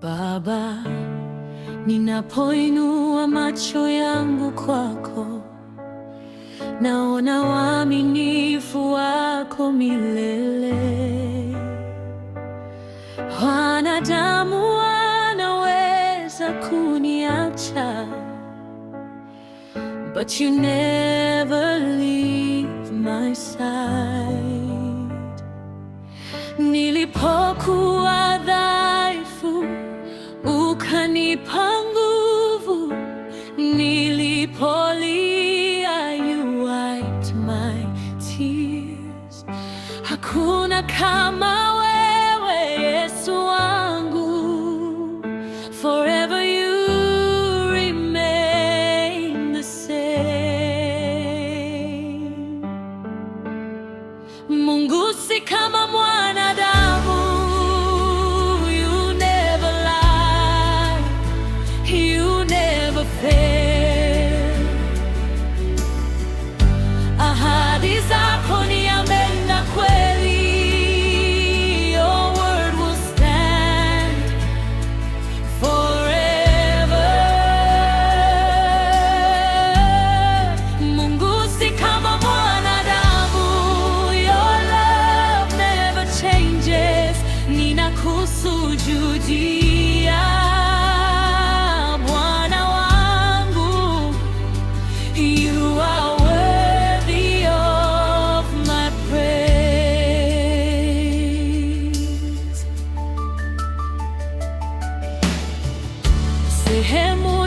Baba, ninapoinua macho yangu kwako, naona uaminifu wako milele. Wanadamu wanaweza kuniacha, but you never leave my side. Nilipokuwa dhaifu, ukanipa nguvu. Nilipolia, you wiped my tears. Hakuna kama wewe, Yesu wangu. Forever you remain the same. Mungu si kama mwanadamu. You never lie, you never fail. Ahadi zako ni amen na kweli. Your word will stand forever. Mungu si kama mwanadamu. Your love never changes. Ninakusujudia, Bwana wangu. You are worthy of my praise. Sehemu